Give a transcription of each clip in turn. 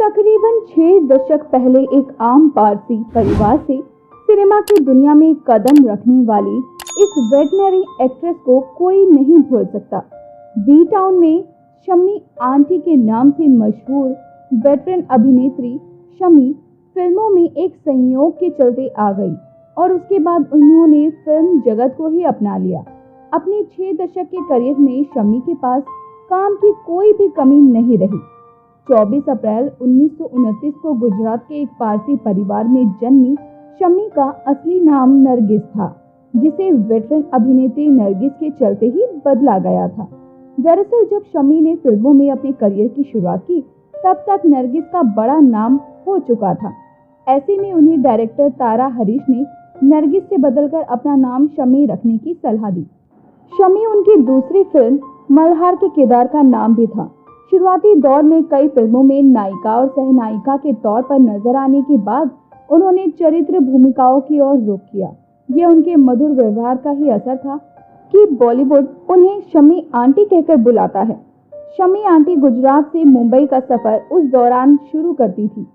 तकरीबन 6 दशक पहले एक आम पारसी परिवार से सिनेमा की दुनिया में कदम रखने वाली इस वेटनरी एक्ट्रेस को कोई नहीं भूल सकता। बी टाउन में शम्मी आंटी के नाम से मशहूर वेटरन अभिनेत्री शम्मी फिल्मों में एक संयोग के चलते आ गई और उसके बाद उन्होंने फिल्म जगत को ही अपना लिया। अपने 6 दशक के करियर में शम्मी के पास काम की कोई भी कमी नहीं रही। 24 अप्रैल 1929 को गुजरात के एक पारसी परिवार में जन्मी शम्मी का असली नाम नरगिस था, जिसे वेटरन अभिनेत्री नरगिस के चलते ही बदला गया था। दरअसल जब शम्मी ने फिल्मों में अपने करियर की शुरुआत की, तब तक नरगिस का बड़ा नाम हो चुका था। ऐसे में उन्हें डायरेक्टर तारा हरीश ने नरगिस से बदलकर अपना नाम शम्मी रखने की सलाह दी। शम्मी उनकी दूसरी फिल्म मल्हार के किरदार का नाम भी था। शुरुआती दौर में कई फिल्मों में नायिका और सहनायिका के तौर पर नजर आने के बाद उन्होंने चरित्र भूमिकाओं की ओर रुख किया। ये उनके मधुर व्यवहार का ही असर था कि बॉलीवुड उन्हें शम्मी आंटी कहकर बुलाता है। शम्मी आंटी गुजरात से मुंबई का सफर उस दौरान शुरू करती थी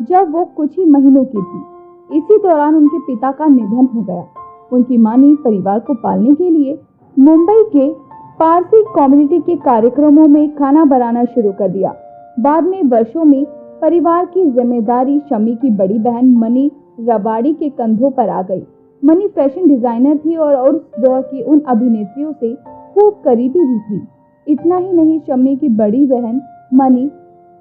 जब वो कुछ ही महीनों की थी। इसी दौरान उनके पिता का निधन हो गया। उनकी मां ने परिवार को पालने के लिए मुंबई के पारसी कम्युनिटी के कार्यक्रमों में खाना बनाना शुरू कर दिया। बाद में वर्षों में परिवार की जिम्मेदारी शम्मी की बड़ी बहन मनी रबाड़ी के कंधों पर आ गई। मनी फैशन डिजाइनर थी और उस दौर की उन अभिनेत्रियों से खूब करीबी भी थी। इतना ही नहीं, शम्मी की बड़ी बहन मनी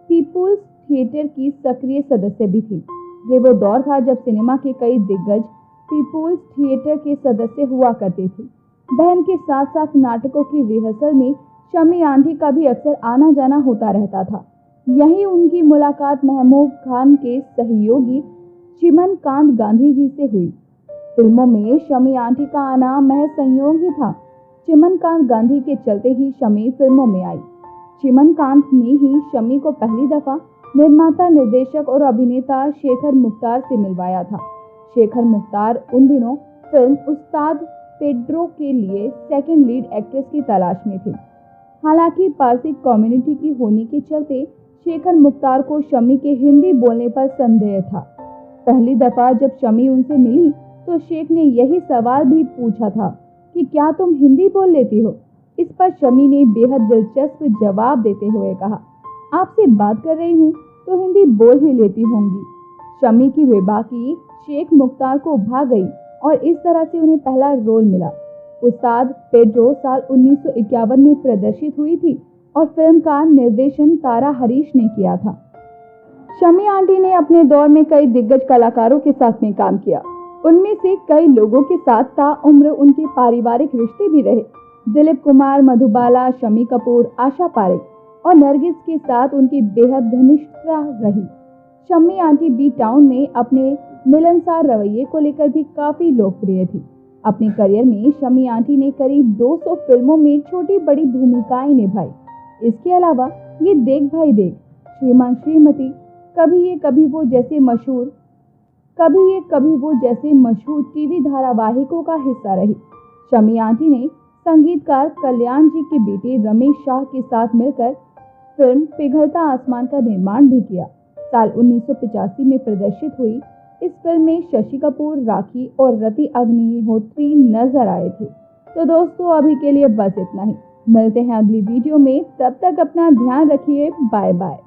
पीपुल्स थिएटर की सक्रिय सदस्य भी थी। ये वो दौर था जब सिनेमा के कई दिग्गज पीपुल्स थिएटर के सदस्य हुआ करते थे। बहन के साथ साथ नाटकों की रिहर्सल में शम्मी आंटी का भी अक्सर आना जाना होता रहता था। यही उनकी मुलाकात महमूद खान के सहयोगी चिमनकांत गांधी जी से हुई। फिल्मों में शम्मी आंटी का आना महज संयोग ही था। चिमनकांत गांधी के चलते ही शम्मी फिल्मों में आई। चिमनकांत ने ही शम्मी को पहली दफा निर्माता, निर्देशक और अभिनेता शेखर मुख्तार से मिलवाया था। शेखर मुख्तार उन दिनों फिल्म उस्ताद पेड्रो के लिए सेकंड लीड एक्ट्रेस की तलाश में थे। हालांकि पारसी कम्युनिटी की होने के चलते शेखर मुख्तार को शम्मी के हिंदी बोलने पर संदेह था। पहली दफा जब शम्मी उनसे मिली तो शेख ने यही सवाल भी पूछा था कि क्या तुम हिंदी बोल लेती हो। इस पर शम्मी ने बेहद दिलचस्प जवाब देते हुए कहा, आपसे बात कर रही हूँ तो हिंदी बोल ही लेती होंगी। शम्मी की बेबाकी शेख मुख्तार को भा गई और इस तरह से उन्हें पहला रोल मिला। उस्ताद पेड्रो साल 1951 में प्रदर्शित हुई थी और फिल्म का निर्देशन तारा हरीश ने किया था। शम्मी आंटी ने अपने दौर में कई दिग्गज कलाकारों के साथ में काम किया। उनमें से कई लोगों के साथ ताउम्र उनके पारिवारिक रिश्ते भी रहे। दिलीप कुमार, मधुबाला, शम्मी कपूर, आशा पारेख और नरगिस के साथ उनकी बेहद घनिष्ठता रही। शम्मी आंटी बी टाउन में अपने मिलनसार रवैये को लेकर भी काफी लोकप्रिय थी। अपने करियर में शम्मी आंटी ने करीब 200 फिल्मों में छोटी बड़ी भूमिकाएं निभाई। इसके अलावा ये देख भाई देख, श्रीमान श्रीमती, कभी ये कभी वो जैसे मशहूर टीवी धारावाहिकों का हिस्सा रही। शम्मी आंटी ने संगीतकार कल्याण जी के बेटे रमेश शाह के साथ मिलकर फिल्म पिघलता आसमान का निर्माण भी किया। साल 1985 में प्रदर्शित हुई इस फिल्म में शशि कपूर, राखी और रति अग्निहोत्री नजर आए थे। तो दोस्तों, अभी के लिए बस इतना ही। मिलते हैं अगली वीडियो में, तब तक अपना ध्यान रखिए। Bye bye.